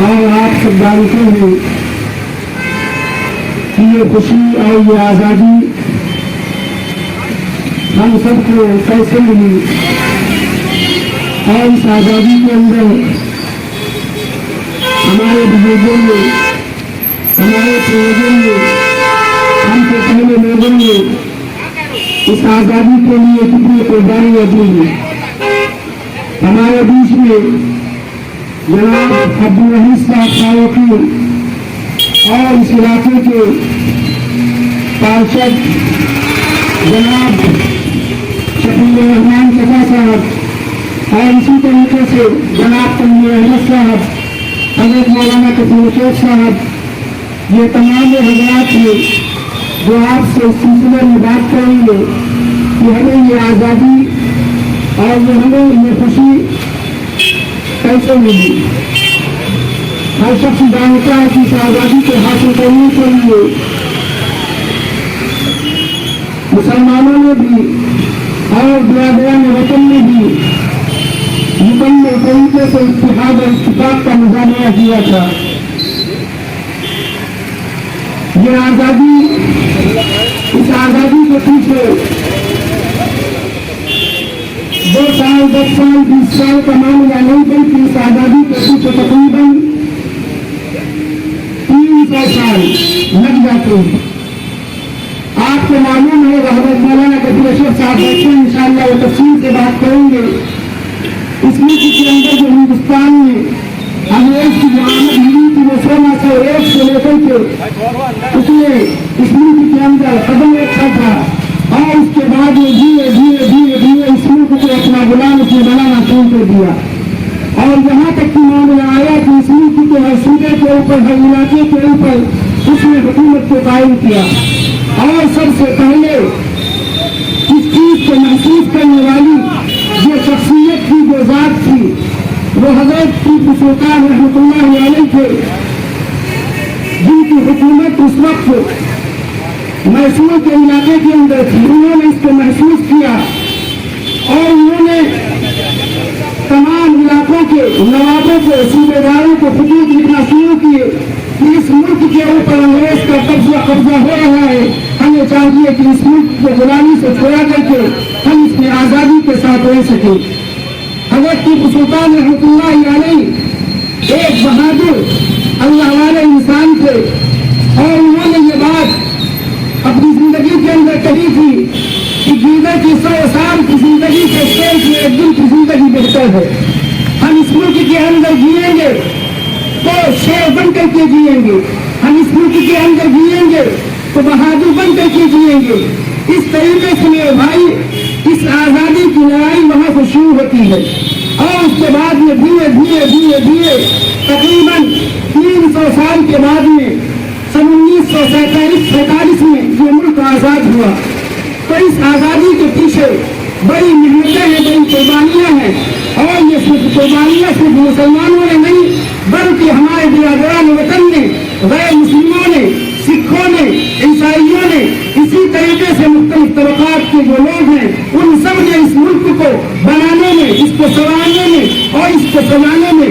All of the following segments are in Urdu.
اور آپ سب جانتے ہیں کہ یہ خوشی اور یہ آزادی ہم سب کو کیسے ملی، اور اس آزادی کے اندر ہمارے بزرگوں نے، ہمارے پروجوں نے، ہم سے پہلے لوگوں نے اس آزادی کے لیے کتنی قربانیاں دی ہیں۔ ہمارے بیچ میں جناب عبدالرحیم صاحب فاروقی اور اس علاقے کے پارشد جناب شفیع الرحمان چچا صاحب، اور اسی طریقے سے جناب تنویر احمد صاحب، حضرت مولانا کثیر شیخ صاحب، یہ تمام حضرات ہیں جو آپ سے اس سلسلے میں بات کریں گے کہ ہمیں یہ آزادی اور ہمیں یہ خوشی کیسے ملی۔ ہر شخص جانتا ہے کہ اس آزادی کو حاصل کرنے کے لیے مسلمانوں نے بھی اور برادران وطن نے بھی مکمل طریقے سے اتحاد اور اتفاق کا مظاہرہ کیا تھا۔ یہ آزادی، اس آزادی کے پیچھے 2 سال 10 سال 20 سال کا معاملہ نہیں، بلکہ اس آزادی کے پیچھے تقریباً 300 سال لگ جاتے ہیں۔ آپ کو معلوم ہے حضرت مولانا کثیر شیخ صاحب بیٹھے ہیں، انشاءاللہ وہ تفصیل سے بات کریں گے۔ اس ملک کے اندر جو ہندوستان میں انگریز کی جو آمد ہوئی تھی وہ 1601 سے لے کر کے اس نے اس ملک کے اندر قدم رکھا تھا، اور اس کے بعد وہ دھیرے دھیرے دھیرے دھیرے اس ملک کو اپنا غلام اس نے بنانا شروع کر دیا، اور یہاں تک کہ معاملہ آیا کہ اس ملک کے ہر صوبے کے اوپر، ہر علاقے کے اوپر اس نے حکومت کو قائم کیا۔ اور سب سے پہلے اس چیز کو محسوس کرنے والی جو شخصیت تھی، جو ذات تھی، وہ حضرت ٹیپو سلطان رحمۃ اللہ علیہ تھے، جن کی حکومت اس وقت میسور کے علاقے کے اندر تھی۔ انہوں نے اس کو محسوس کیا اور انہوں نے تمام علاقوں کے نوابوں کو، صوبے داروں کو خطوط لکھنا شروع کیے کہ اس ملک کے اوپر انگریز کا قبضہ ہو رہا ہے، ہمیں چاہیے کہ اس ملک کو غلامی سے چھڑا کر کے ہم اس میں آزادی کے ساتھ رہ سکیں۔ حضرت ٹیپو سلطان رحمۃ اللہ علیہ ایک بہادر اللہ والے انسان تھے، اور انہوں نے یہ بات اپنی زندگی کے اندر کہی تھی کہ دیگر کی 100 سال کی زندگی کے شیش میں ایک دن کی زندگی بہتر ہے۔ ہم اس ملک کے اندر جیئیں گے تو شیر بن کر کے جیئیں گے، ہم اس ملک کے اندر جیئیں گے تو بہادر بن کر کے جیئیں گے۔ اس طریقے سے میرے بھائی اس آزادی کی لڑائی وہاں سے شروع ہوتی ہے، اور اس کے بعد میں دھیرے دھیرے دھیرے دھیرے تقریباً 300 سال کے بعد میں 1947 میں یہ ملک آزاد ہوا۔ تو اس آزادی کے پیچھے بڑی محنتیں ہیں، بڑی قربانیاں ہیں، اور یہ صرف قربانیاں صرف مسلمانوں نے نہیں بلکہ ہمارے برادران وطن نے، غیر مسلموں نے، سکھوں نے، عیسائیوں نے، اسی طریقے سے مختلف طبقات کے جو لوگ ہیں ان سب نے اس ملک کو بنانے میں، اس کو سنوارنے میں اور اس کو سجانے میں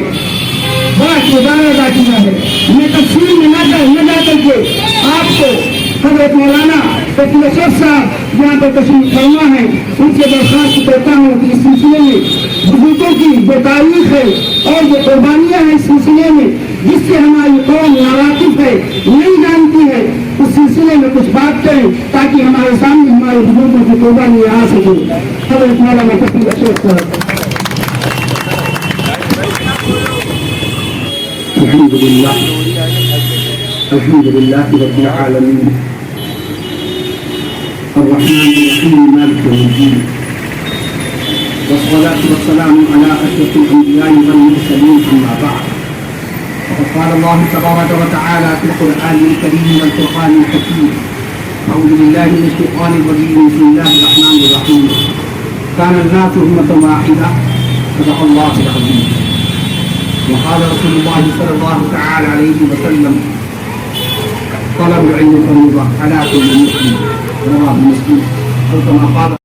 بڑا کردار ادا کیا ہے۔ میں تفصیل میں نہ جا کر کے آپ کو حضرت مولانا کثیر شیخ صاحب یہاں پر تشریف فرما ہے، ان سے درخواست کرتا ہوں کہ اس سلسلے میں بزرگوں کی جو تاریخ ہے اور جو قربانیاں ہیں اس سلسلے میں جس سے ہماری قوم ناواقف ہے، نہیں جانتی ہے، اس سلسلے میں کچھ بات کریں تاکہ ہمارے سامنے ہمارے بزرگوں کی قربانیاں آ سکیں۔ حضرت مولانا کثیر شیخ صاحب۔ الحمد لله رب العالمين الرحمن الرحيم مالك يوم الدين والصلاة والسلام على أشرف الأنبياء والمرسلين أما بعد فقد قال الله تبارك وتعالى في القرآن الكريم والفرقان الحكيم أعوذ بالله من الشيطان الرجيم بسم الله الرحمن الرحيم كان الناس أمة واحدة صدق الله العظيم وقال رسول الله صلى الله تعالى عليه وسلم طلب العلم فريضة على كل مسلم رواه مسلم أو كما قال